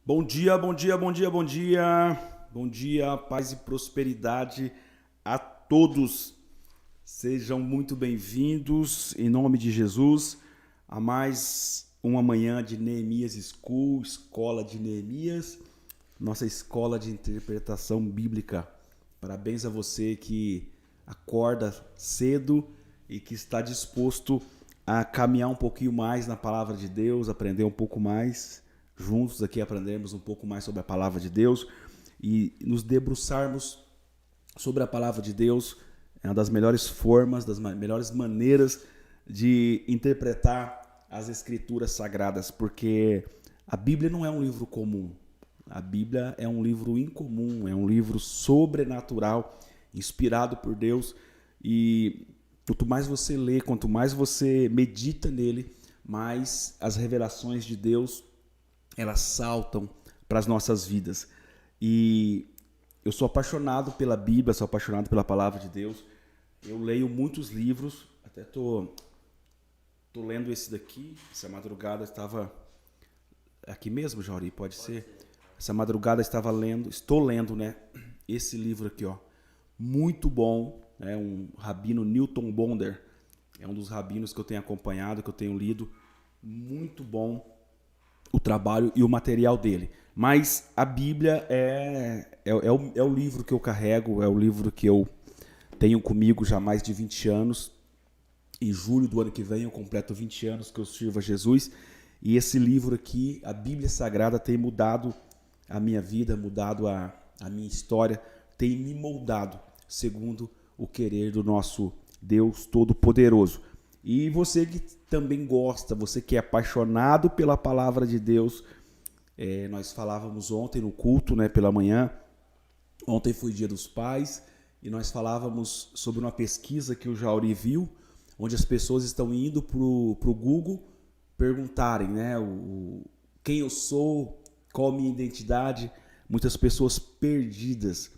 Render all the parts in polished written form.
Bom dia, bom dia, bom dia, bom dia. Bom dia, paz e prosperidade a todos. Sejam muito bem-vindos, em nome de Jesus, a mais uma manhã de Neemias School, Escola de Neemias, nossa escola de interpretação bíblica. Parabéns a você que acorda cedo e que está disposto a caminhar um pouquinho mais na palavra de Deus, aprender um pouco mais. Juntos aqui aprendermos um pouco mais sobre a palavra de Deus e nos debruçarmos sobre a palavra de Deus. É uma das melhores formas, das melhores maneiras de interpretar as escrituras sagradas, porque a Bíblia não é um livro comum. A Bíblia é um livro incomum, é um livro sobrenatural, inspirado por Deus, e quanto mais você lê, quanto mais você medita nele, mais as revelações de Deus elas saltam para as nossas vidas. E eu sou apaixonado pela Bíblia, sou apaixonado pela palavra de Deus. Eu leio muitos livros, até tô lendo esse daqui. Essa madrugada estava aqui mesmo, Jauri, pode ser? Essa madrugada estou lendo, né? Esse livro aqui, ó, muito bom, né? Um rabino Newton Bonder, é um dos rabinos que eu tenho acompanhado, que eu tenho lido, muito bom o trabalho e o material dele. Mas a Bíblia é o livro que eu carrego, é o livro que eu tenho comigo já há mais de 20 anos. Em julho do ano que vem eu completo 20 anos que eu sirvo a Jesus. E esse livro aqui, a Bíblia Sagrada, tem mudado a minha vida, mudado a minha história, tem me moldado segundo o querer do nosso Deus Todo-Poderoso. E você que também gosta, você que é apaixonado pela palavra de Deus, nós falávamos ontem no culto, né, pela manhã, ontem foi Dia dos Pais, e nós falávamos sobre uma pesquisa que o Jauri viu, onde as pessoas estão indo para o Google perguntarem, né, quem eu sou, qual a minha identidade, muitas pessoas perdidas,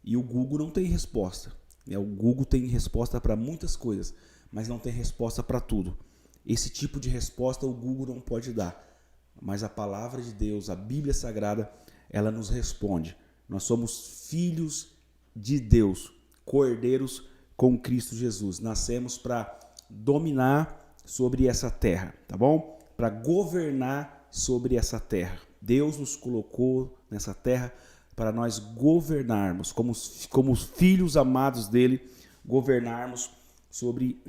e o Google não tem resposta. O Google tem resposta para muitas coisas, mas não tem resposta para tudo. Esse tipo de resposta o Google não pode dar. Mas a palavra de Deus, a Bíblia Sagrada, ela nos responde. Nós somos filhos de Deus, cordeiros com Cristo Jesus. Nascemos para dominar sobre essa terra, tá bom? Para governar sobre essa terra. Deus nos colocou nessa terra para nós governarmos, como filhos amados dele, governarmos sobre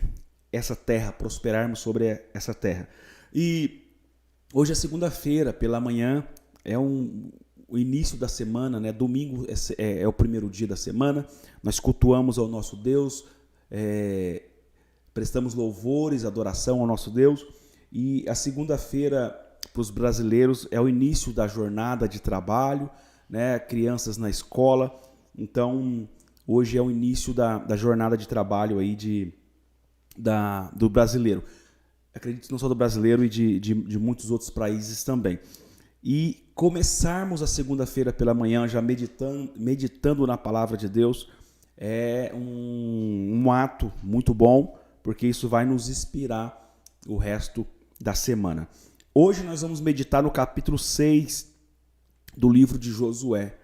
essa terra, prosperarmos sobre essa terra. E hoje é segunda-feira, pela manhã, o início da semana, né? Domingo é o primeiro dia da semana, nós cultuamos ao nosso Deus, prestamos louvores, adoração ao nosso Deus, e a segunda-feira, para os brasileiros, é o início da jornada de trabalho, né? Crianças na escola, então hoje é o início da jornada de trabalho aí do brasileiro. Acredito não só do brasileiro e de muitos outros países também. E começarmos a segunda-feira pela manhã já meditando na palavra de Deus é um ato muito bom, porque isso vai nos inspirar o resto da semana. Hoje nós vamos meditar no capítulo 6 do livro de Josué.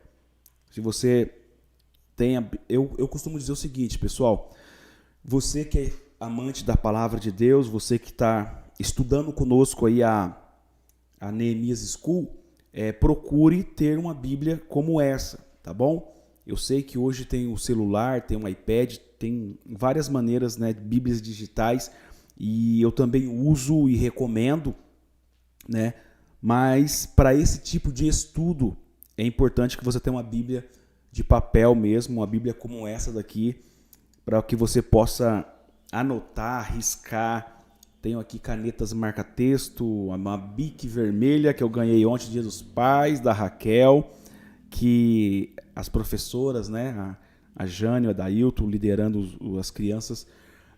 Se você eu costumo dizer o seguinte, pessoal, você que é amante da palavra de Deus, você que está estudando conosco aí a Neemias School, procure ter uma Bíblia como essa, tá bom? Eu sei que hoje tem o celular, tem um iPad, tem várias maneiras, né, de Bíblias digitais, e eu também uso e recomendo, né? Mas para esse tipo de estudo é importante que você tenha uma Bíblia de papel mesmo, uma Bíblia como essa daqui, para que você possa anotar, riscar. Tenho aqui canetas marca-texto, uma Bic vermelha que eu ganhei ontem, Dia dos Pais, da Raquel, que as professoras, né, a Jane, a Dailton, liderando as crianças,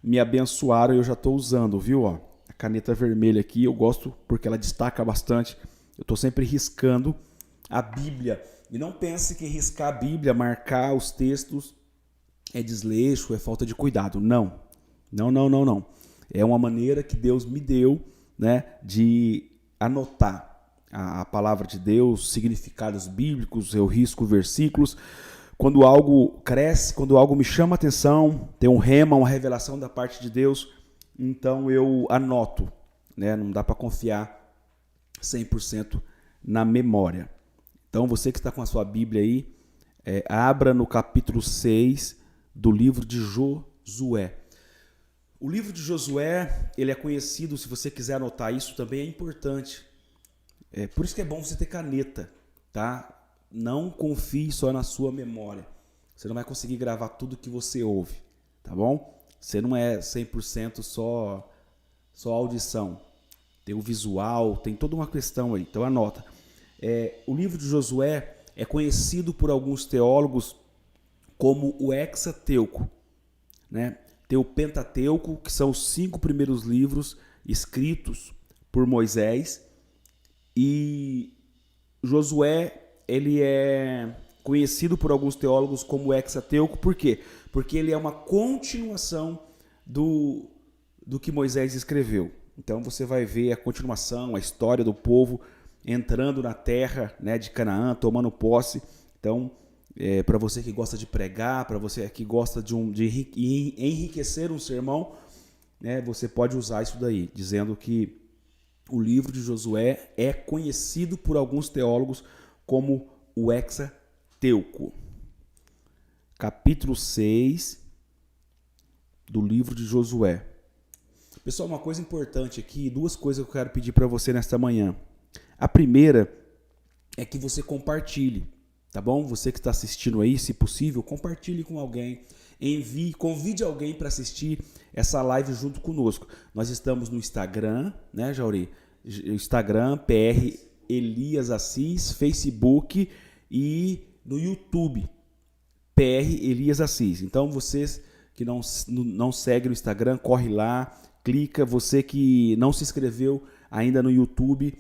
me abençoaram e eu já estou usando, viu? Ó, a caneta vermelha aqui eu gosto porque ela destaca bastante. Eu estou sempre riscando a Bíblia. E não pense que riscar a Bíblia, marcar os textos, é desleixo, é falta de cuidado. Não. Não. É uma maneira que Deus me deu, né, de anotar. a palavra de Deus, significados bíblicos, eu risco versículos. Quando algo cresce, quando algo me chama a atenção, tem um rema, uma revelação da parte de Deus, então eu anoto, né? Não dá para confiar 100% na memória. Então você que está com a sua Bíblia aí, abra no capítulo 6 do livro de Josué. O livro de Josué, ele é conhecido, se você quiser anotar isso também é importante. Por isso que é bom você ter caneta, tá? Não confie só na sua memória. Você não vai conseguir gravar tudo que você ouve, tá bom? Você não é 100% só audição. Tem o visual, tem toda uma questão aí. Então anota. O livro de Josué é conhecido por alguns teólogos como o Hexateuco, né? Tem o Pentateuco, que são os 5 primeiros livros escritos por Moisés. E Josué, ele é conhecido por alguns teólogos como o Hexateuco. Por quê? Porque ele é uma continuação do que Moisés escreveu. Então você vai ver a continuação, a história do povo entrando na terra, né, de Canaã, tomando posse. Então, para você que gosta de pregar, para você que gosta de enriquecer um sermão, né, você pode usar isso daí, dizendo que o livro de Josué é conhecido por alguns teólogos como o Hexateuco. Capítulo 6 do livro de Josué. Pessoal, uma coisa importante aqui, 2 coisas que eu quero pedir para você nesta manhã. A primeira é que você compartilhe, tá bom? Você que está assistindo aí, se possível, compartilhe com alguém, convide alguém para assistir essa live junto conosco. Nós estamos no Instagram, né, Jauri? Instagram, PR Elias Assis, Facebook e no YouTube, PR Elias Assis. Então, vocês que não seguem no Instagram, corre lá, clica. Você que não se inscreveu ainda no YouTube,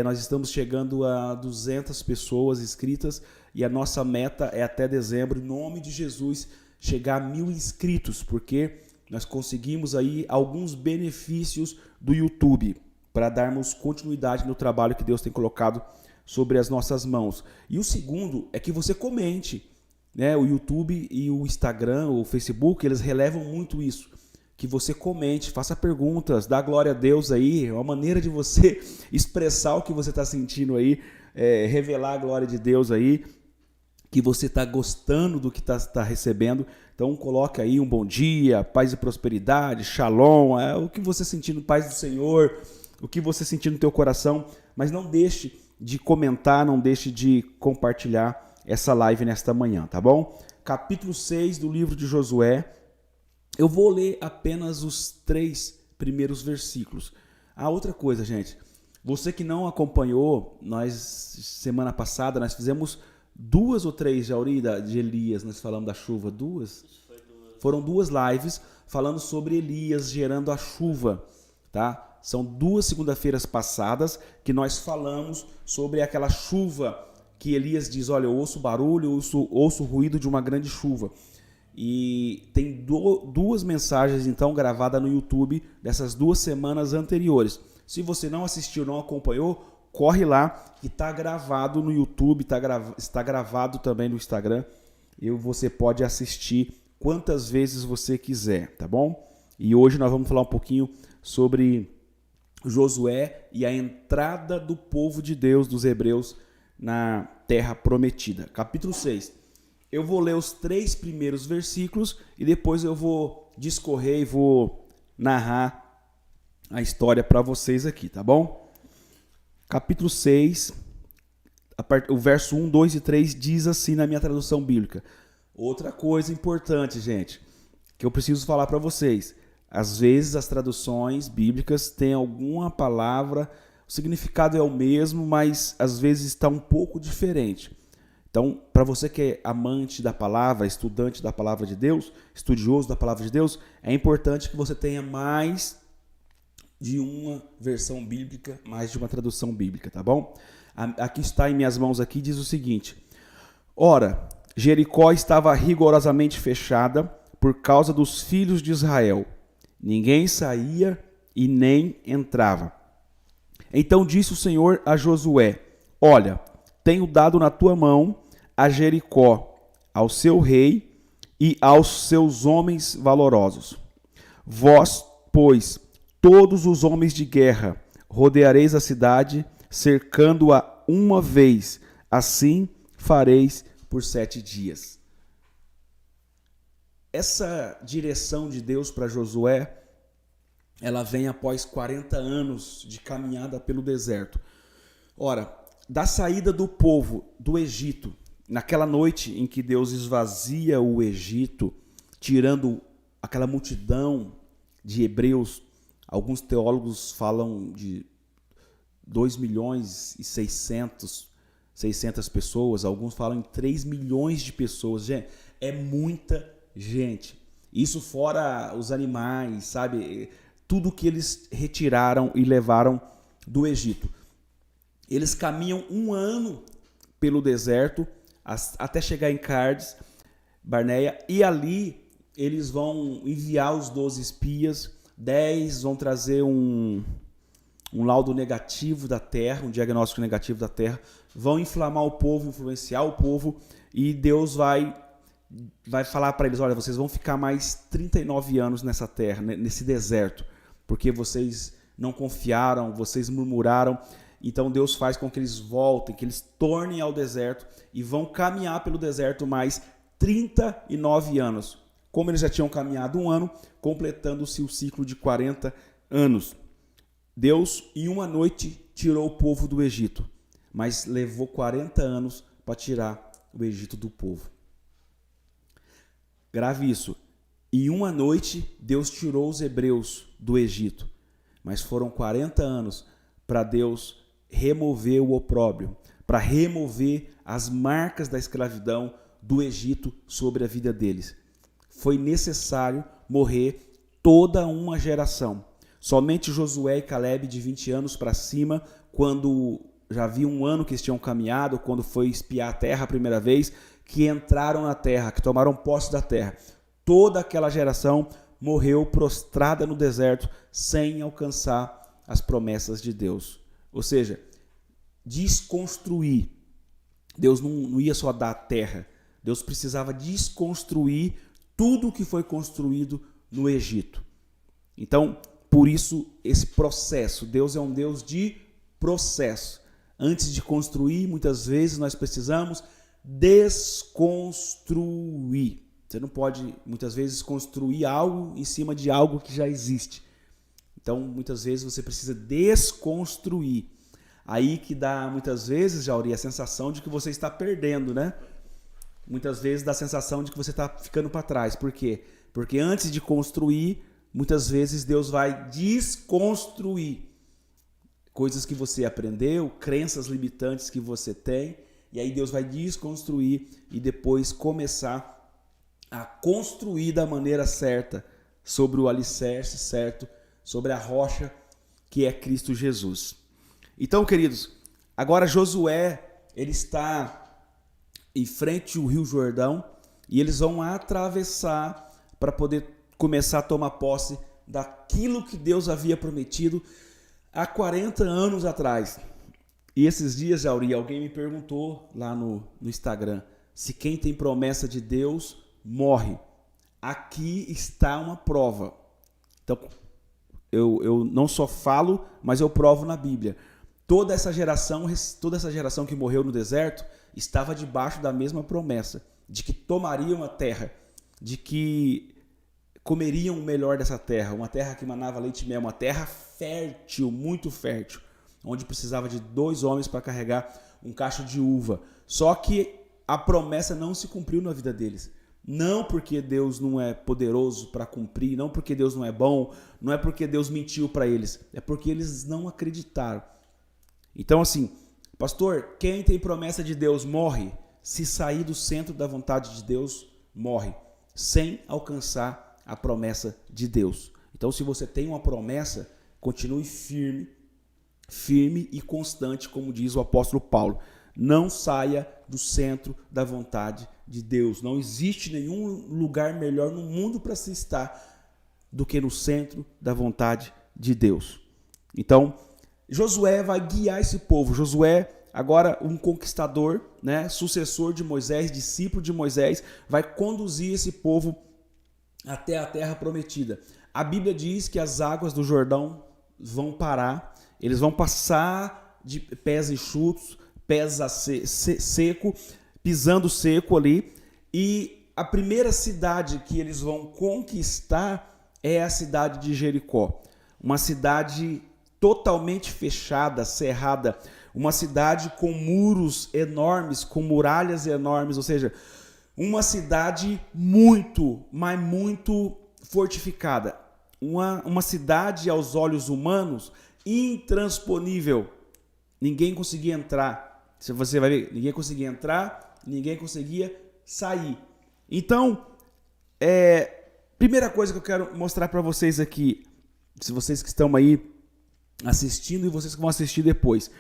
nós estamos chegando a 200 pessoas inscritas e a nossa meta é até dezembro, em nome de Jesus, chegar a 1000 inscritos, porque nós conseguimos aí alguns benefícios do YouTube para darmos continuidade no trabalho que Deus tem colocado sobre as nossas mãos. E o segundo é que você comente, né? O YouTube e o Instagram, o Facebook, eles relevam muito isso. Que você comente, faça perguntas, dá glória a Deus aí, é uma maneira de você expressar o que você está sentindo aí, revelar a glória de Deus aí, que você está gostando do que está recebendo. Então coloque aí um bom dia, paz e prosperidade, shalom, o que você sentir no paz do Senhor, o que você sentir no teu coração, mas não deixe de comentar, não deixe de compartilhar essa live nesta manhã, tá bom? Capítulo 6 do livro de Josué. Eu vou ler apenas os 3 primeiros versículos. Outra coisa, gente, você que não acompanhou, semana passada, nós fizemos 2 ou 3, Jauri, de Elias, nós falamos da chuva, 2? Foram 2 lives falando sobre Elias gerando a chuva, tá? São 2 segunda-feiras passadas que nós falamos sobre aquela chuva que Elias diz, olha, eu ouço barulho, ouço o ruído de uma grande chuva. E tem 2 mensagens então gravadas no YouTube dessas 2 semanas anteriores. Se você não assistiu, não acompanhou, corre lá, que está gravado no YouTube, está gravado também no Instagram. E você pode assistir quantas vezes você quiser, tá bom? E hoje nós vamos falar um pouquinho sobre Josué e a entrada do povo de Deus, dos hebreus, na terra prometida. Capítulo 6. Eu vou ler os 3 primeiros versículos e depois eu vou discorrer e vou narrar a história para vocês aqui, tá bom? Capítulo 6, o verso 1, 2 e 3 diz assim na minha tradução bíblica. Outra coisa importante, gente, que eu preciso falar para vocês. Às vezes as traduções bíblicas têm alguma palavra, o significado é o mesmo, mas às vezes está um pouco diferente. Então, para você que é amante da palavra, estudante da palavra de Deus, estudioso da palavra de Deus, é importante que você tenha mais de uma versão bíblica, mais de uma tradução bíblica, tá bom? Aqui está em minhas mãos, aqui diz o seguinte: ora, Jericó estava rigorosamente fechada por causa dos filhos de Israel. Ninguém saía e nem entrava. Então disse o Senhor a Josué: Olha, tenho dado na tua mão a Jericó, ao seu rei e aos seus homens valorosos. Vós, pois, todos os homens de guerra, rodeareis a cidade, cercando-a uma vez. Assim fareis por 7 dias. Essa direção de Deus para Josué, ela vem após 40 anos de caminhada pelo deserto. Ora, da saída do povo do Egito, naquela noite em que Deus esvazia o Egito, tirando aquela multidão de hebreus, alguns teólogos falam de 2 milhões e 600 pessoas, alguns falam em 3 milhões de pessoas. Gente, é muita gente. Isso fora os animais, sabe? Tudo que eles retiraram e levaram do Egito. Eles caminham 1 ano pelo deserto até chegar em Cádiz, Barneia, e ali eles vão enviar os 12 espias, 10 vão trazer um laudo negativo da terra, um diagnóstico negativo da terra, vão inflamar o povo, influenciar o povo, e Deus vai falar para eles: olha, vocês vão ficar mais 39 anos nessa terra, nesse deserto, porque vocês não confiaram, vocês murmuraram. Então Deus faz com que eles voltem, que eles tornem ao deserto e vão caminhar pelo deserto mais 39 anos. Como eles já tinham caminhado 1 ano, completando-se o ciclo de 40 anos. Deus, em 1 noite, tirou o povo do Egito, mas levou 40 anos para tirar o Egito do povo. Grave isso. Em 1 noite, Deus tirou os hebreus do Egito, mas foram 40 anos para Deus remover o opróbrio, para remover as marcas da escravidão do Egito sobre a vida deles. Foi necessário morrer toda uma geração. Somente Josué e Caleb, de 20 anos para cima, quando já havia 1 ano que eles tinham caminhado, quando foi espiar a terra a primeira vez, que entraram na terra, que tomaram posse da terra. Toda aquela geração morreu prostrada no deserto, sem alcançar as promessas de Deus. Ou seja, desconstruir. Deus não ia só dar a terra. Deus precisava desconstruir tudo o que foi construído no Egito. Então, por isso, esse processo. Deus é um Deus de processo. Antes de construir, muitas vezes nós precisamos desconstruir. Você não pode, muitas vezes, construir algo em cima de algo que já existe. Então, muitas vezes, você precisa desconstruir. Aí que dá, muitas vezes, Jauri, a sensação de que você está perdendo, né? Muitas vezes dá a sensação de que você está ficando para trás. Por quê? Porque antes de construir, muitas vezes Deus vai desconstruir coisas que você aprendeu, crenças limitantes que você tem, e aí Deus vai desconstruir e depois começar a construir da maneira certa, sobre o alicerce certo, sobre a rocha que é Cristo Jesus. Então, queridos, agora Josué, ele está em frente ao Rio Jordão e eles vão atravessar para poder começar a tomar posse daquilo que Deus havia prometido há 40 anos atrás. E esses dias, Jauri, alguém me perguntou lá no Instagram se quem tem promessa de Deus morre. Aqui está uma prova. Então, eu não só falo, mas eu provo na Bíblia. Toda essa geração que morreu no deserto estava debaixo da mesma promessa, de que tomariam a terra, de que comeriam o melhor dessa terra, uma terra que manava leite e mel, uma terra fértil, muito fértil, onde precisava de 2 homens para carregar um cacho de uva. Só que a promessa não se cumpriu na vida deles. Não porque Deus não é poderoso para cumprir, não porque Deus não é bom, não é porque Deus mentiu para eles, é porque eles não acreditaram. Então, assim, pastor, quem tem promessa de Deus morre. Se sair do centro da vontade de Deus, morre, sem alcançar a promessa de Deus. Então, se você tem uma promessa, continue firme e constante, como diz o apóstolo Paulo. Não saia do centro da vontade de Deus. Não existe nenhum lugar melhor no mundo para se estar do que no centro da vontade de Deus. Então, Josué vai guiar esse povo. Josué, agora um conquistador, né, sucessor de Moisés, discípulo de Moisés, vai conduzir esse povo até a terra prometida. A Bíblia diz que as águas do Jordão vão parar, eles vão passar de pés enxutos, pés seco, pisando seco ali, e a primeira cidade que eles vão conquistar é a cidade de Jericó. Uma cidade totalmente fechada, cerrada, uma cidade com muros enormes, com muralhas enormes, ou seja, uma cidade muito, mas muito fortificada. Uma cidade aos olhos humanos intransponível. Ninguém conseguia entrar. Você vai ver, ninguém conseguia entrar, ninguém conseguia sair. Então, primeira coisa que eu quero mostrar para vocês aqui, se vocês que estão aí assistindo e vocês que vão assistir depois,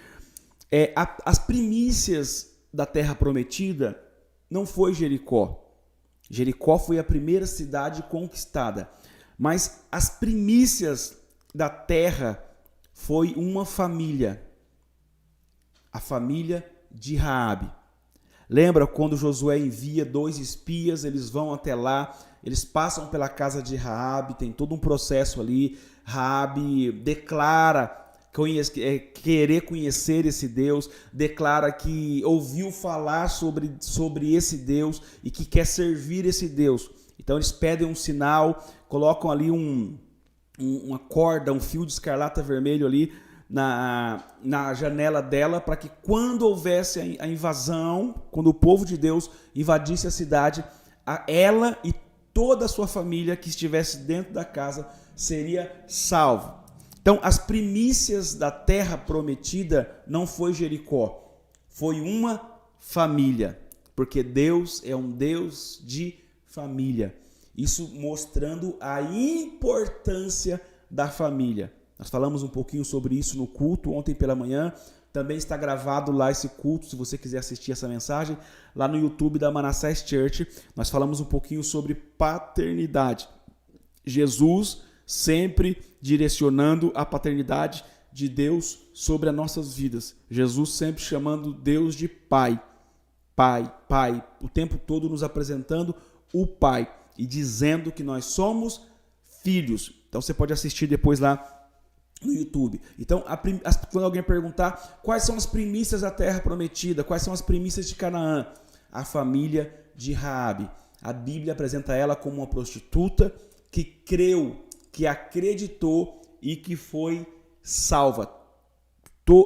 as primícias da Terra Prometida não foi Jericó. Jericó foi a primeira cidade conquistada, mas as primícias da terra foi uma família, a família de Raabe. Lembra quando Josué envia 2 espias, eles vão até lá, eles passam pela casa de Raabe, tem todo um processo ali. Raabe declara querer conhecer esse Deus, declara que ouviu falar sobre esse Deus e que quer servir esse Deus. Então eles pedem um sinal, colocam ali uma corda, um fio de escarlata vermelho ali na janela dela, para que quando houvesse a invasão, quando o povo de Deus invadisse a cidade, ela e toda a sua família que estivesse dentro da casa seria salvo. Então, as primícias da terra prometida não foi Jericó, foi uma família, porque Deus é um Deus de família. Isso mostrando a importância da família. Nós falamos um pouquinho sobre isso no culto ontem pela manhã. Também está gravado lá esse culto, se você quiser assistir essa mensagem, lá no YouTube da Manassés Church. Nós falamos um pouquinho sobre paternidade. Jesus sempre direcionando a paternidade de Deus sobre as nossas vidas. Jesus sempre chamando Deus de Pai. Pai, Pai. O tempo todo nos apresentando o Pai e dizendo que nós somos filhos. Então você pode assistir depois lá no YouTube. Então, quando alguém perguntar quais são as primícias da terra prometida, quais são as primícias de Canaã, a família de Raabe. A Bíblia apresenta ela como uma prostituta que creu, que acreditou e que foi salva.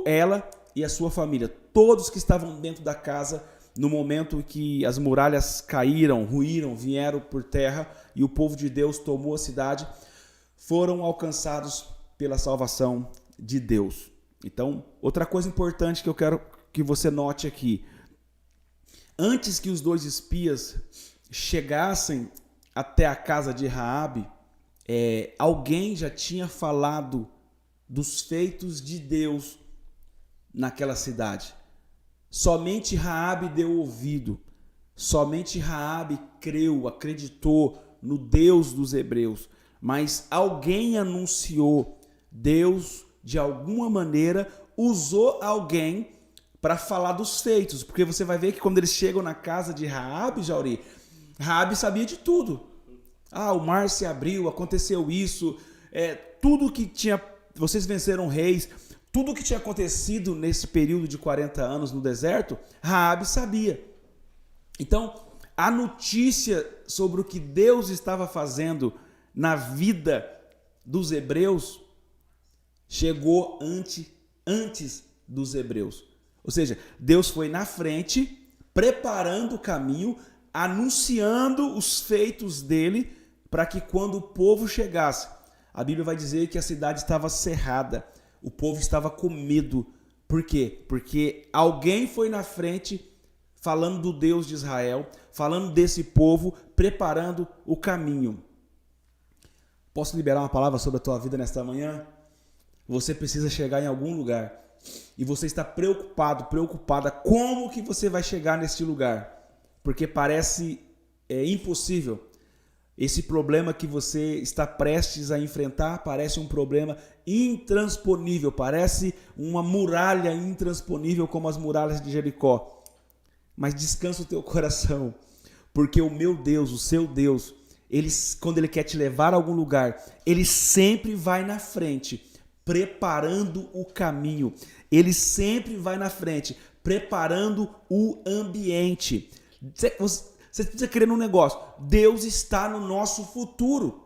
Ela e a sua família, todos que estavam dentro da casa no momento que as muralhas caíram, ruíram, vieram por terra e o povo de Deus tomou a cidade, foram alcançados pela salvação de Deus. Então, outra coisa importante que eu quero que você note aqui, antes que os 2 espias chegassem até a casa de Raabe, alguém já tinha falado dos feitos de Deus naquela cidade. Somente Raabe deu ouvido, somente Raabe creu, acreditou no Deus dos hebreus, mas alguém anunciou, Deus de alguma maneira usou alguém para falar dos feitos, porque você vai ver que quando eles chegam na casa de Raabe, Jauri, Raabe sabia de tudo. O mar se abriu, aconteceu isso, tudo que tinha, vocês venceram reis, tudo que tinha acontecido nesse período de 40 anos no deserto, Raabe sabia. Então, a notícia sobre o que Deus estava fazendo na vida dos hebreus chegou antes dos hebreus. Ou seja, Deus foi na frente, preparando o caminho, anunciando os feitos dele, para que quando o povo chegasse, a Bíblia vai dizer que a cidade estava cerrada, o povo estava com medo. Por quê? Porque alguém foi na frente falando do Deus de Israel, falando desse povo, preparando o caminho. Posso liberar uma palavra sobre a tua vida nesta manhã? Você precisa chegar em algum lugar e você está preocupada como que você vai chegar neste lugar, porque parece impossível. Esse problema que você está prestes a enfrentar parece um problema intransponível, parece uma muralha intransponível como as muralhas de Jericó. Mas descansa o teu coração, porque o meu Deus, o seu Deus, quando Ele quer te levar a algum lugar, Ele sempre vai na frente, preparando o caminho. Ele sempre vai na frente, preparando o ambiente. Você precisa crer num negócio. Deus está no nosso futuro.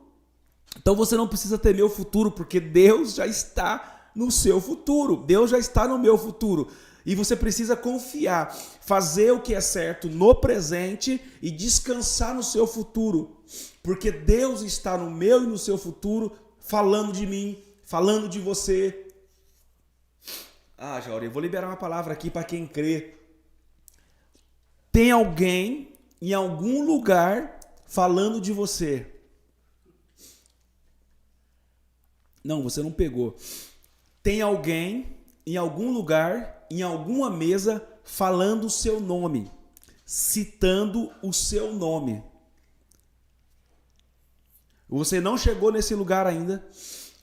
Então você não precisa temer o futuro, porque Deus já está no seu futuro. Deus já está no meu futuro. E você precisa confiar, fazer o que é certo no presente e descansar no seu futuro. Porque Deus está no meu e no seu futuro, falando de mim, falando de você. Jauri, eu vou liberar uma palavra aqui para quem crê. Tem alguém em algum lugar falando de você. Não, você não pegou. Tem alguém em algum lugar, em alguma mesa, falando o seu nome, citando o seu nome. Você não chegou nesse lugar ainda,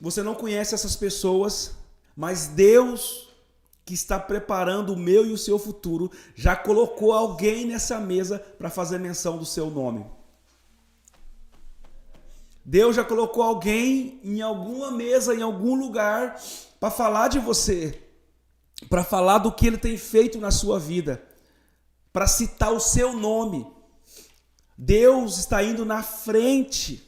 você não conhece essas pessoas, mas Deus, que está preparando o meu e o seu futuro, já colocou alguém nessa mesa para fazer menção do seu nome. Deus já colocou alguém em alguma mesa, em algum lugar, para falar de você, para falar do que Ele tem feito na sua vida, para citar o seu nome. Deus está indo na frente.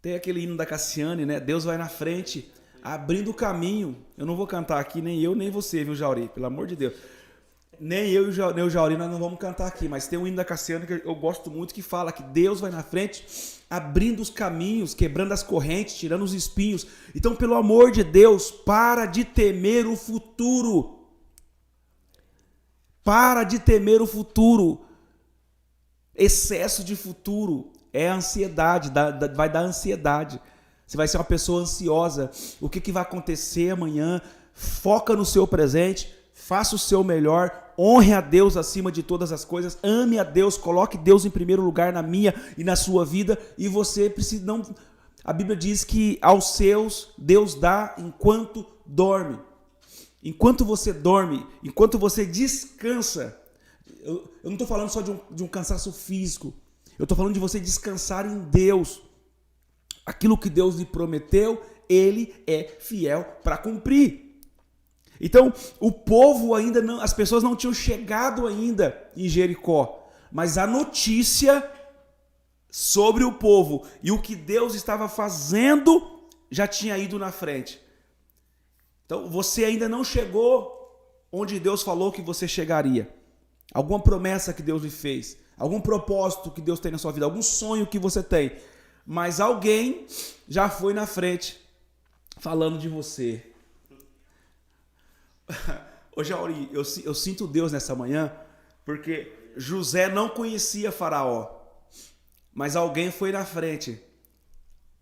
Tem aquele hino da Cassiane, né? Deus vai na frente, abrindo o caminho. Eu não vou cantar aqui, nem eu, nem você, viu, Jauri? Pelo amor de Deus. Nem eu nem o Jauri, nós não vamos cantar aqui, mas tem um hino da Cassiane que eu gosto muito, que fala que Deus vai na frente, abrindo os caminhos, quebrando as correntes, tirando os espinhos. Então, pelo amor de Deus, para de temer o futuro. Para de temer o futuro. Excesso de futuro é ansiedade, vai dar ansiedade. Você vai ser uma pessoa ansiosa. O que vai acontecer amanhã? Foca no seu presente, faça o seu melhor, honre a Deus acima de todas as coisas, ame a Deus, coloque Deus em primeiro lugar na minha e na sua vida, e você precisa não... A Bíblia diz que aos seus Deus dá enquanto dorme. Enquanto você dorme, enquanto você descansa. Eu não estou falando só de um cansaço físico. Eu estou falando de você descansar em Deus. Aquilo que Deus lhe prometeu, Ele é fiel para cumprir. Então, o povo ainda não, as pessoas não tinham chegado ainda em Jericó, mas a notícia sobre o povo e o que Deus estava fazendo já tinha ido na frente. Então, você ainda não chegou onde Deus falou que você chegaria. Alguma promessa que Deus lhe fez, algum propósito que Deus tem na sua vida, algum sonho que você tem, mas alguém já foi na frente falando de você. Ô Jauri, eu sinto Deus nessa manhã, porque José não conhecia Faraó, mas alguém foi na frente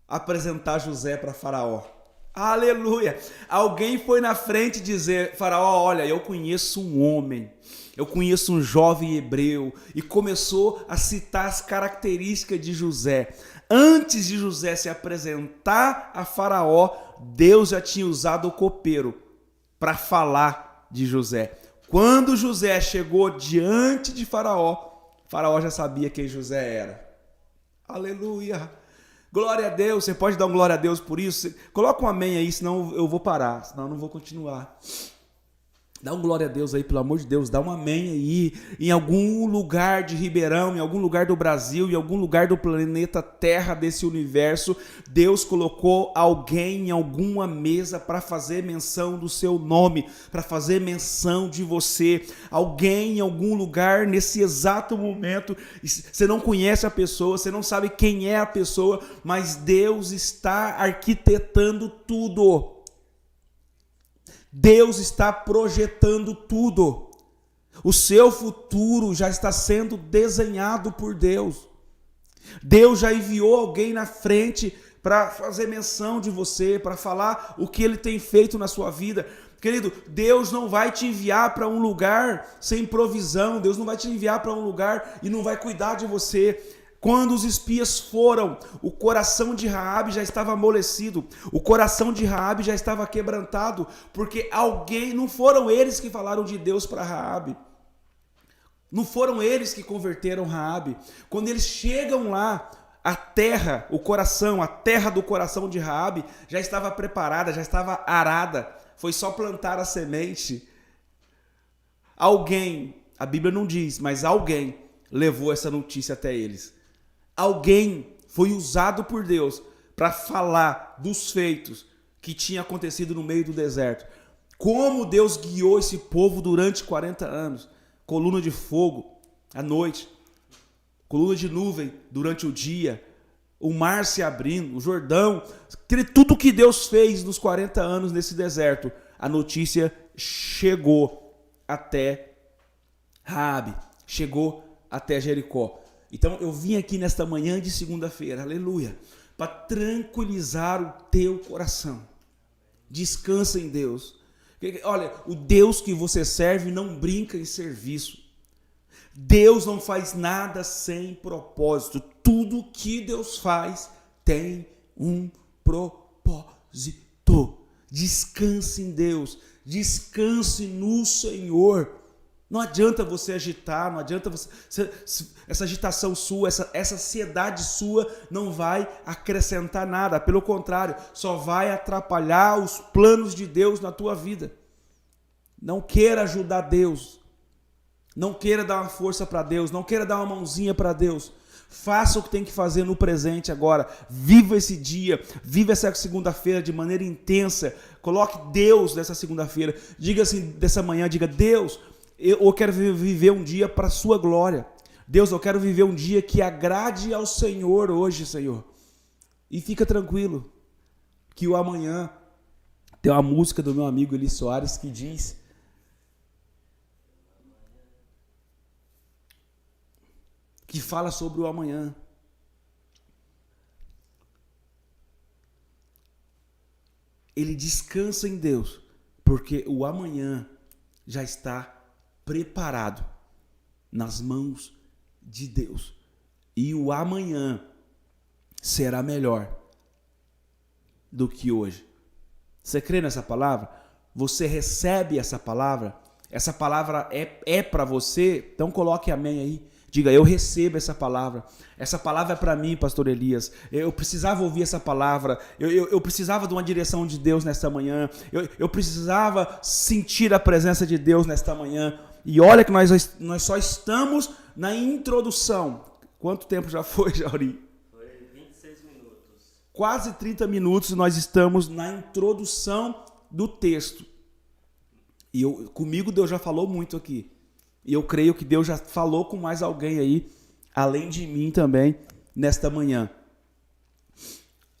apresentar José para Faraó. Aleluia! Alguém foi na frente dizer: Faraó, olha, eu conheço um homem, eu conheço um jovem hebreu, e começou a citar as características de José. Antes de José se apresentar a Faraó, Deus já tinha usado o copeiro para falar de José. Quando José chegou diante de Faraó, Faraó já sabia quem José era. Aleluia! Glória a Deus. Você pode dar um glória a Deus por isso? Coloca um amém aí, senão eu vou parar, senão eu não vou continuar. Dá um glória a Deus aí, pelo amor de Deus. Dá um amém aí. Em algum lugar de Ribeirão, em algum lugar do Brasil, em algum lugar do planeta Terra, desse universo, Deus colocou alguém em alguma mesa para fazer menção do seu nome, para fazer menção de você. Alguém em algum lugar, nesse exato momento, você não conhece a pessoa, você não sabe quem é a pessoa, mas Deus está arquitetando tudo. Deus está projetando tudo. O seu futuro já está sendo desenhado por Deus. Deus já enviou alguém na frente para fazer menção de você, para falar o que Ele tem feito na sua vida. Querido, Deus não vai te enviar para um lugar sem provisão. Deus não vai te enviar para um lugar e não vai cuidar de você. Quando os espias foram, o coração de Raabe já estava amolecido, o coração de Raabe já estava quebrantado, porque não foram eles que falaram de Deus para Raabe, não foram eles que converteram Raabe. Quando eles chegam lá, a terra do coração de Raabe já estava preparada, já estava arada, foi só plantar a semente. Alguém, a Bíblia não diz, mas alguém levou essa notícia até eles. Alguém foi usado por Deus para falar dos feitos que tinha acontecido no meio do deserto. Como Deus guiou esse povo durante 40 anos. Coluna de fogo à noite, coluna de nuvem durante o dia, o mar se abrindo, o Jordão, tudo que Deus fez nos 40 anos nesse deserto, a notícia chegou até Raabe, chegou até Jericó. Então eu vim aqui nesta manhã de segunda-feira, aleluia, para tranquilizar o teu coração. Descansa em Deus. Olha, o Deus que você serve não brinca em serviço. Deus não faz nada sem propósito. Tudo que Deus faz tem um propósito. Descanse em Deus, descanse no Senhor. Não adianta você agitar, não adianta você, essa agitação sua, essa ansiedade sua não vai acrescentar nada. Pelo contrário, só vai atrapalhar os planos de Deus na tua vida. Não queira ajudar Deus. Não queira dar uma força para Deus. Não queira dar uma mãozinha para Deus. Faça o que tem que fazer no presente agora. Viva esse dia. Viva essa segunda-feira de maneira intensa. Coloque Deus nessa segunda-feira. Diga assim, dessa manhã, diga: Deus, eu quero viver um dia para a sua glória. Deus, eu quero viver um dia que agrade ao Senhor hoje, Senhor. E fica tranquilo, que o amanhã, tem uma música do meu amigo Eli Soares que diz: que fala sobre o amanhã. Ele descansa em Deus, porque o amanhã já está preparado nas mãos de Deus. E o amanhã será melhor do que hoje. Você crê nessa palavra? Você recebe essa palavra? Essa palavra é para você? Então coloque amém aí. Diga: eu recebo essa palavra. Essa palavra é para mim, pastor Elias. Eu precisava ouvir essa palavra. Eu precisava de uma direção de Deus nesta manhã. Eu precisava sentir a presença de Deus nesta manhã. E olha que nós só estamos na introdução. Quanto tempo já foi, Jauri? Foi 26 minutos. Quase 30 minutos nós estamos na introdução do texto. E comigo Deus já falou muito aqui. E eu creio que Deus já falou com mais alguém aí, além de mim também, nesta manhã.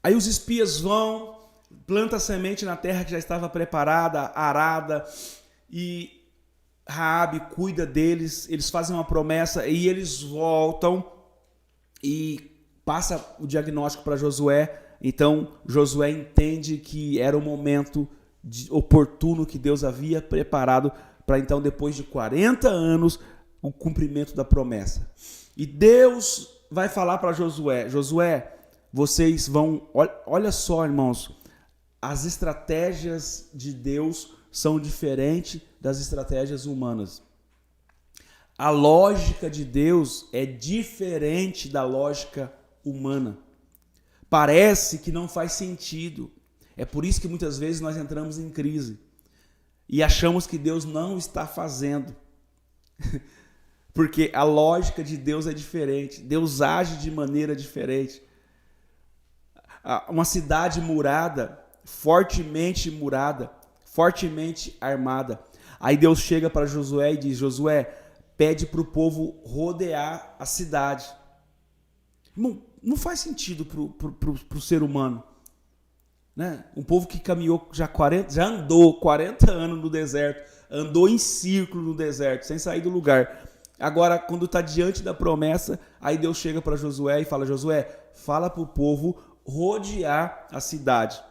Aí os espias vão, plantam a semente na terra que já estava preparada, arada, e Raabe cuida deles, eles fazem uma promessa e eles voltam e passa o diagnóstico para Josué. Então Josué entende que era o momento oportuno que Deus havia preparado para então, depois de 40 anos, o cumprimento da promessa. E Deus vai falar para Josué: Josué, vocês vão... Olha só, irmãos, as estratégias de Deus são diferentes das estratégias humanas. A lógica de Deus é diferente da lógica humana. Parece que não faz sentido. É por isso que muitas vezes nós entramos em crise e achamos que Deus não está fazendo. Porque a lógica de Deus é diferente. Deus age de maneira diferente. Uma cidade murada, fortemente armada. Aí Deus chega para Josué e diz: Josué, pede para o povo rodear a cidade. Não faz sentido para o ser humano. Né? Um povo que caminhou já andou 40 anos no deserto, andou em círculo no deserto, sem sair do lugar. Agora, quando está diante da promessa, aí Deus chega para Josué e fala: Josué, fala para o povo rodear a cidade.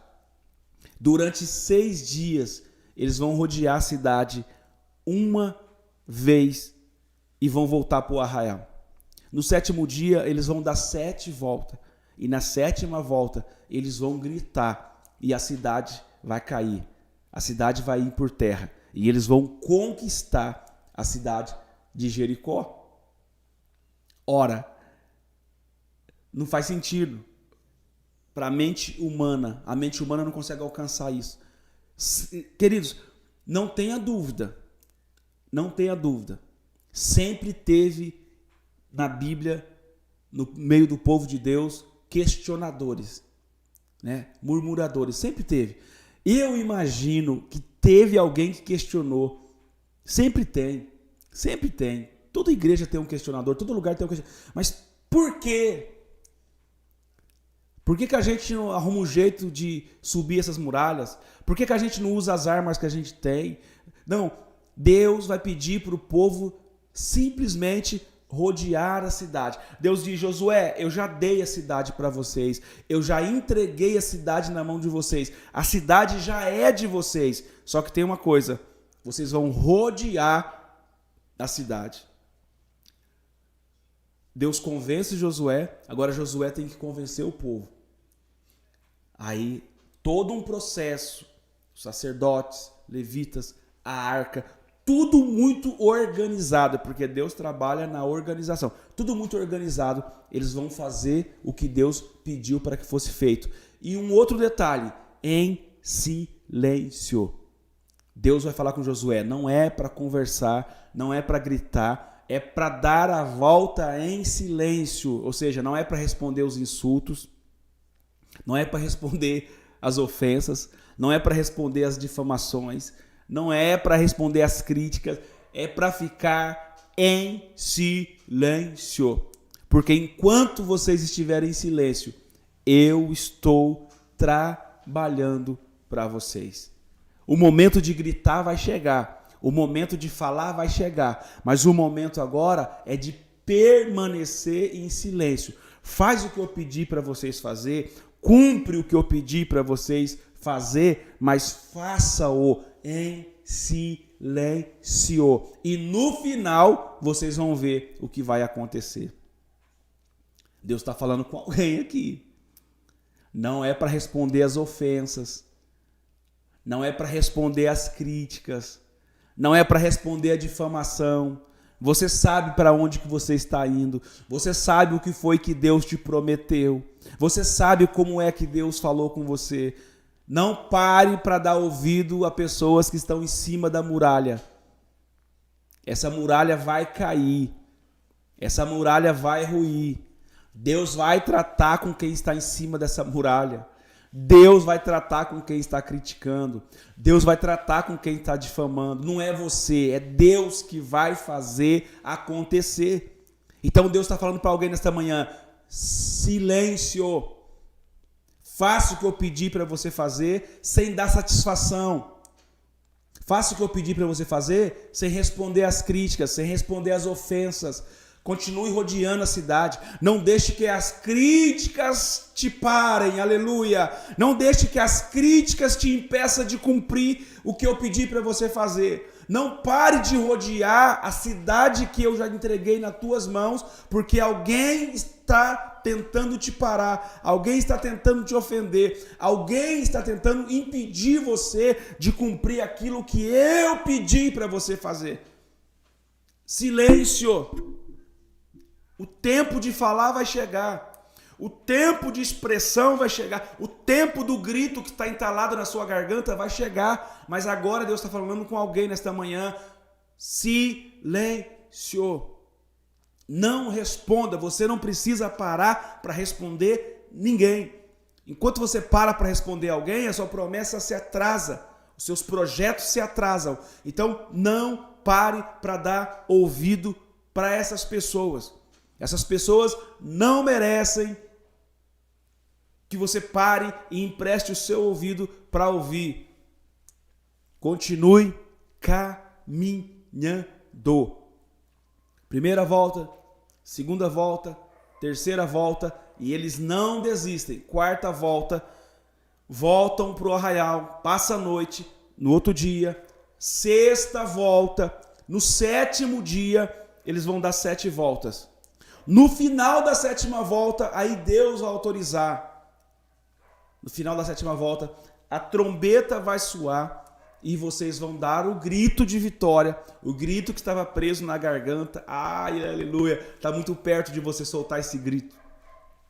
Durante 6 dias, eles vão rodear a cidade uma vez e vão voltar para o arraial. No 7º dia, eles vão dar 7 voltas. E na 7ª volta, eles vão gritar. E a cidade vai cair. A cidade vai ir por terra. E eles vão conquistar a cidade de Jericó. Ora, não faz sentido. Para a mente humana não consegue alcançar isso. Queridos, não tenha dúvida. Sempre teve na Bíblia, no meio do povo de Deus, questionadores, né? Murmuradores, sempre teve. Eu imagino que teve alguém que questionou. Sempre tem. Toda igreja tem um questionador, todo lugar tem um questionador. Mas por quê? Por que a gente não arruma um jeito de subir essas muralhas? Por que a gente não usa as armas que a gente tem? Não, Deus vai pedir para o povo simplesmente rodear a cidade. Deus diz: Josué, eu já dei a cidade para vocês. Eu já entreguei a cidade na mão de vocês. A cidade já é de vocês. Só que tem uma coisa: vocês vão rodear a cidade. Deus convence Josué, agora Josué tem que convencer o povo. Aí, todo um processo, os sacerdotes, levitas, a arca, tudo muito organizado, porque Deus trabalha na organização. Tudo muito organizado, eles vão fazer o que Deus pediu para que fosse feito. E um outro detalhe, em silêncio. Deus vai falar com Josué, não é para conversar, não é para gritar, é para dar a volta em silêncio, ou seja, não é para responder os insultos, não é para responder as ofensas, não é para responder as difamações, não é para responder as críticas, é para ficar em silêncio. Porque enquanto vocês estiverem em silêncio, eu estou trabalhando para vocês. O momento de gritar vai chegar. O momento de falar vai chegar, mas o momento agora é de permanecer em silêncio. Faz o que eu pedi para vocês fazer, cumpre o que eu pedi para vocês fazer, mas faça-o em silêncio. E no final, vocês vão ver o que vai acontecer. Deus está falando com alguém aqui. Não é para responder as ofensas, não é para responder as críticas, não é para responder a difamação. Você sabe para onde que você está indo. Você sabe o que foi que Deus te prometeu. Você sabe como é que Deus falou com você. Não pare para dar ouvido a pessoas que estão em cima da muralha. Essa muralha vai cair. Essa muralha vai ruir. Deus vai tratar com quem está em cima dessa muralha. Deus vai tratar com quem está criticando. Deus vai tratar com quem está difamando. Não é você, é Deus que vai fazer acontecer. Então Deus está falando para alguém nesta manhã: silêncio. Faça o que eu pedi para você fazer sem dar satisfação. Faça o que eu pedi para você fazer sem responder às críticas, sem responder às ofensas. Continue rodeando a cidade. Não deixe que as críticas te parem. Aleluia. Não deixe que as críticas te impeçam de cumprir o que eu pedi para você fazer. Não pare de rodear a cidade que eu já entreguei nas tuas mãos, porque alguém está tentando te parar. Alguém está tentando te ofender. Alguém está tentando impedir você de cumprir aquilo que eu pedi para você fazer. Silêncio. O tempo de falar vai chegar. O tempo de expressão vai chegar. O tempo do grito que está entalado na sua garganta vai chegar. Mas agora Deus está falando com alguém nesta manhã. Silêncio. Não responda. Você não precisa parar para responder ninguém. Enquanto você para responder alguém, a sua promessa se atrasa. Os seus projetos se atrasam. Então não pare para dar ouvido para essas pessoas. Essas pessoas não merecem que você pare e empreste o seu ouvido para ouvir. Continue caminhando. Primeira volta, segunda volta, terceira volta, e eles não desistem. Quarta volta, voltam para o arraial, passa a noite, no outro dia. Sexta volta, no 7º dia, eles vão dar 7 voltas. No final da sétima volta, aí Deus vai autorizar. No final da sétima volta, a trombeta vai soar e vocês vão dar o grito de vitória, o grito que estava preso na garganta. Ai, aleluia! Está muito perto de você soltar esse grito.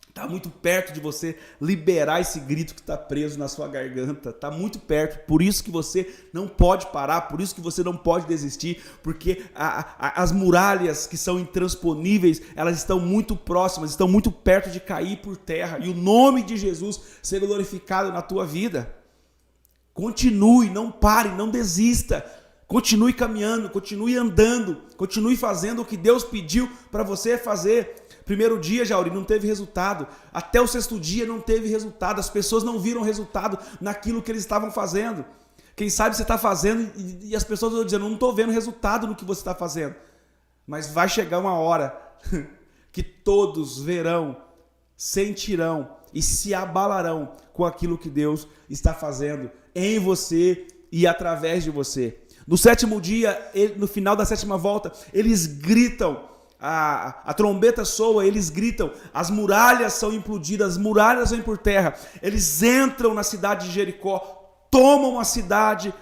Está muito perto de você liberar esse grito que está preso na sua garganta. Está muito perto. Por isso que você não pode parar, por isso que você não pode desistir, porque as muralhas que são intransponíveis, elas estão muito próximas, estão muito perto de cair por terra. E o nome de Jesus ser glorificado na tua vida. Continue, não pare, não desista. Continue caminhando, continue andando, continue fazendo o que Deus pediu para você fazer. Primeiro dia, Jauri, não teve resultado. Até o sexto dia não teve resultado. As pessoas não viram resultado naquilo que eles estavam fazendo. Quem sabe você está fazendo e as pessoas estão dizendo, não estou vendo resultado no que você está fazendo. Mas vai chegar uma hora que todos verão, sentirão e se abalarão com aquilo que Deus está fazendo em você e através de você. No sétimo dia, no final da sétima volta, eles gritam. A trombeta soa, eles gritam, as muralhas são implodidas, as muralhas vêm por terra, eles entram na cidade de Jericó, tomam a cidade,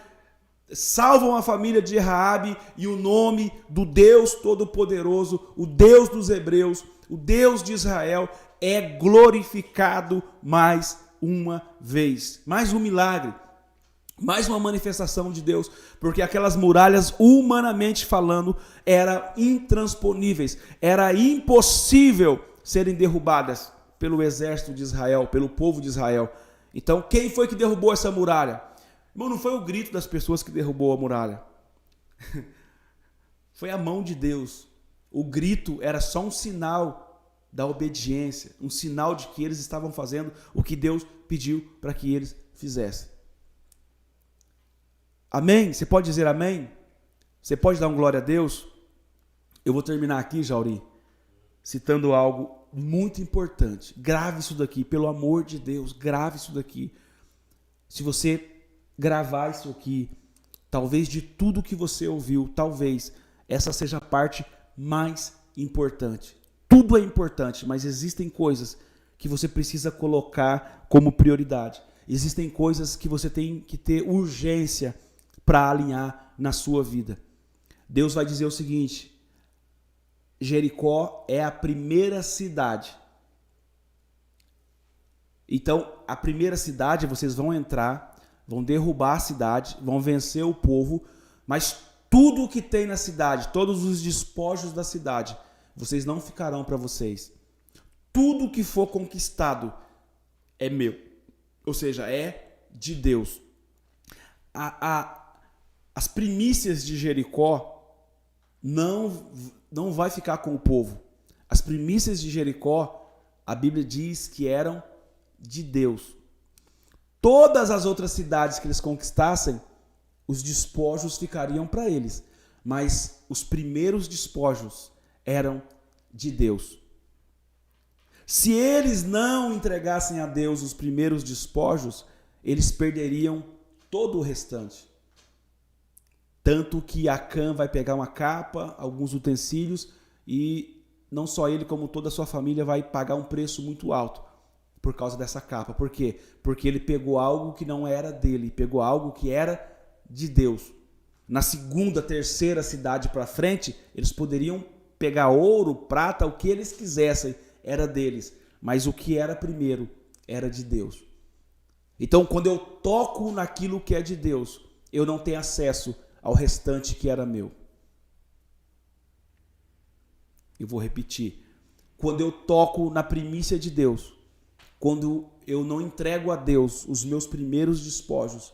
salvam a família de Raabe e o nome do Deus Todo-Poderoso, o Deus dos Hebreus, o Deus de Israel é glorificado mais uma vez. Mais um milagre. Mais uma manifestação de Deus, porque aquelas muralhas, humanamente falando, eram intransponíveis, era impossível serem derrubadas pelo exército de Israel, pelo povo de Israel. Então, quem foi que derrubou essa muralha? Irmão, não foi o grito das pessoas que derrubou a muralha. Foi a mão de Deus. O grito era só um sinal da obediência, um sinal de que eles estavam fazendo o que Deus pediu para que eles fizessem. Amém? Você pode dizer amém? Você pode dar um glória a Deus? Eu vou terminar aqui, Jauri, citando algo muito importante. Grave isso daqui, pelo amor de Deus, grave isso daqui. Se você gravar isso aqui, talvez de tudo que você ouviu, talvez essa seja a parte mais importante. Tudo é importante, mas existem coisas que você precisa colocar como prioridade. Existem coisas que você tem que ter urgência para alinhar na sua vida. Deus vai dizer o seguinte: Jericó é a primeira cidade. Então, a primeira cidade, vocês vão entrar, vão derrubar a cidade, vão vencer o povo, mas tudo o que tem na cidade, todos os despojos da cidade, vocês não ficarão para vocês. Tudo que for conquistado é meu. Ou seja, é de Deus. As primícias de Jericó não vai ficar com o povo. As primícias de Jericó, a Bíblia diz que eram de Deus. Todas as outras cidades que eles conquistassem, os despojos ficariam para eles. Mas os primeiros despojos eram de Deus. Se eles não entregassem a Deus os primeiros despojos, eles perderiam todo o restante. Tanto que Acã vai pegar uma capa, alguns utensílios, e não só ele, como toda a sua família vai pagar um preço muito alto por causa dessa capa. Por quê? Porque ele pegou algo que não era dele, pegou algo que era de Deus. Na segunda, terceira cidade para frente, eles poderiam pegar ouro, prata, o que eles quisessem, era deles. Mas o que era primeiro era de Deus. Então, quando eu toco naquilo que é de Deus, eu não tenho acesso ao restante que era meu. Eu vou repetir. Quando eu toco na primícia de Deus, quando eu não entrego a Deus os meus primeiros despojos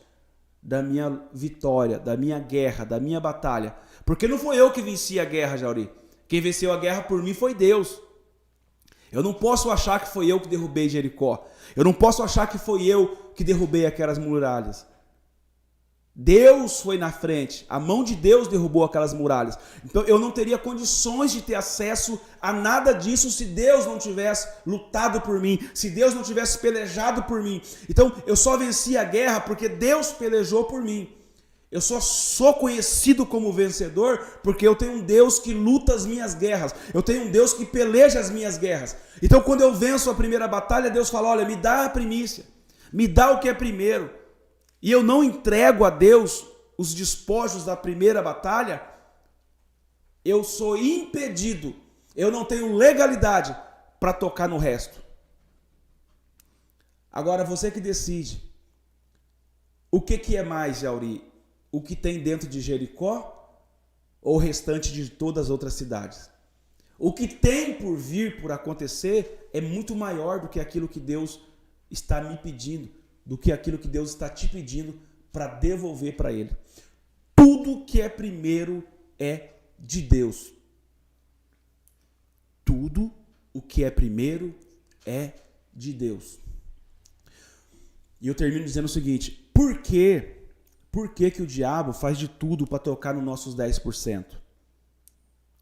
da minha vitória, da minha guerra, da minha batalha, porque não foi eu que venci a guerra, Jauri. Quem venceu a guerra por mim foi Deus. Eu não posso achar que foi eu que derrubei Jericó. Eu não posso achar que foi eu que derrubei aquelas muralhas. Deus foi na frente, a mão de Deus derrubou aquelas muralhas. Então eu não teria condições de ter acesso a nada disso se Deus não tivesse lutado por mim, se Deus não tivesse pelejado por mim. Então eu só venci a guerra porque Deus pelejou por mim. Eu só sou conhecido como vencedor porque eu tenho um Deus que luta as minhas guerras. Eu tenho um Deus que peleja as minhas guerras. Então, quando eu venço a primeira batalha, Deus fala, olha, me dá a primícia. Me dá o que é primeiro. E eu não entrego a Deus os despojos da primeira batalha, eu sou impedido. Eu não tenho legalidade para tocar no resto. Agora, você que decide. O que é mais, Jauri? O que tem dentro de Jericó ou o restante de todas as outras cidades? O que tem por vir, por acontecer, é muito maior do que aquilo que Deus está me pedindo, do que aquilo que Deus está te pedindo para devolver para Ele. Tudo que é primeiro é de Deus. Tudo o que é primeiro é de Deus. E eu termino dizendo o seguinte, por que o diabo faz de tudo para tocar nos nossos 10%?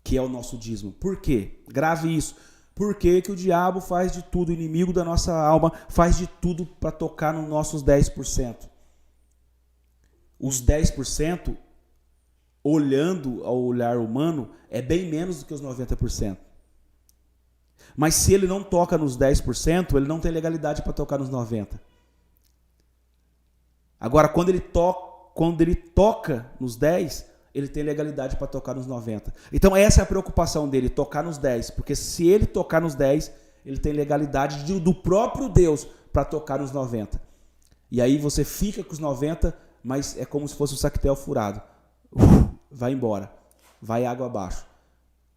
Que é o nosso dízimo. Por quê? Grave isso. Por que o diabo faz de tudo, o inimigo da nossa alma, faz de tudo para tocar nos nossos 10%? Os 10%, olhando ao olhar humano, é bem menos do que os 90%. Mas se ele não toca nos 10%, ele não tem legalidade para tocar nos 90%. Agora, quando ele toca nos 10%, ele tem legalidade para tocar nos 90%. Então, essa é a preocupação dele, tocar nos 10%. Porque se ele tocar nos 10%, ele tem legalidade do próprio Deus para tocar nos 90%. E aí você fica com os 90%, mas é como se fosse um saquetel furado. Vai embora. Vai água abaixo.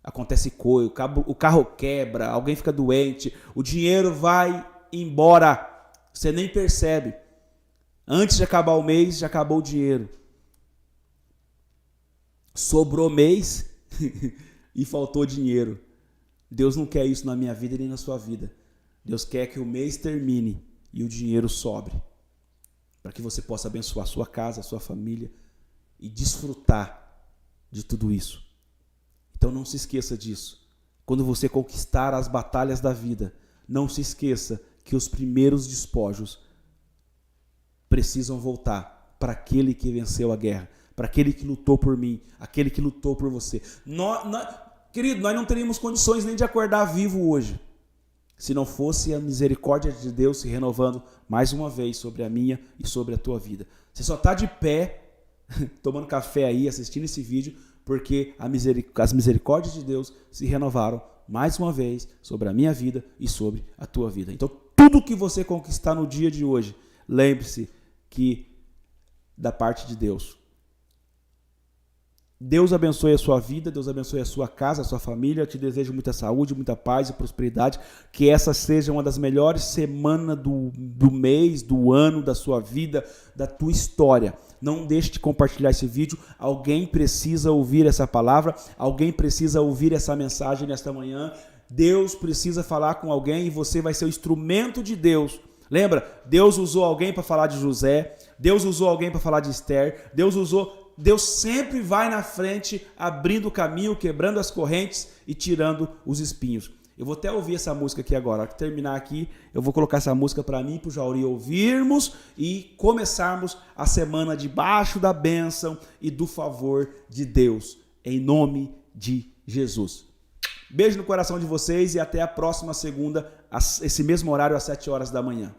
Acontece coisa, o carro quebra, alguém fica doente, o dinheiro vai embora. Você nem percebe. Antes de acabar o mês, já acabou o dinheiro. Sobrou mês e faltou dinheiro. Deus não quer isso na minha vida nem na sua vida. Deus quer que o mês termine e o dinheiro sobre. Para que você possa abençoar a sua casa, a sua família e desfrutar de tudo isso. Então não se esqueça disso. Quando você conquistar as batalhas da vida, não se esqueça que os primeiros despojos precisam voltar para aquele que venceu a guerra, para aquele que lutou por mim, aquele que lutou por você. Querido, nós não teríamos condições nem de acordar vivo hoje, se não fosse a misericórdia de Deus se renovando mais uma vez sobre a minha e sobre a tua vida. Você só está de pé, tomando café aí, assistindo esse vídeo, porque as misericórdias de Deus se renovaram mais uma vez sobre a minha vida e sobre a tua vida. Então, tudo que você conquistar no dia de hoje, lembre-se que da parte de Deus. Deus abençoe a sua vida, Deus abençoe a sua casa, a sua família. Eu te desejo muita saúde, muita paz e prosperidade. Que essa seja uma das melhores semanas do mês, do ano, da sua vida, da tua história. Não deixe de compartilhar esse vídeo. Alguém precisa ouvir essa palavra, alguém precisa ouvir essa mensagem nesta manhã. Deus precisa falar com alguém e você vai ser o instrumento de Deus. Lembra? Deus usou alguém para falar de José, Deus usou alguém para falar de Esther, Deus sempre vai na frente, abrindo o caminho, quebrando as correntes e tirando os espinhos. Eu vou até ouvir essa música aqui agora. Na hora que terminar aqui, eu vou colocar essa música para mim e para o Jauri ouvirmos e começarmos a semana debaixo da bênção e do favor de Deus, em nome de Jesus. Beijo no coração de vocês e até a próxima segunda, esse mesmo horário, às 7 horas da manhã.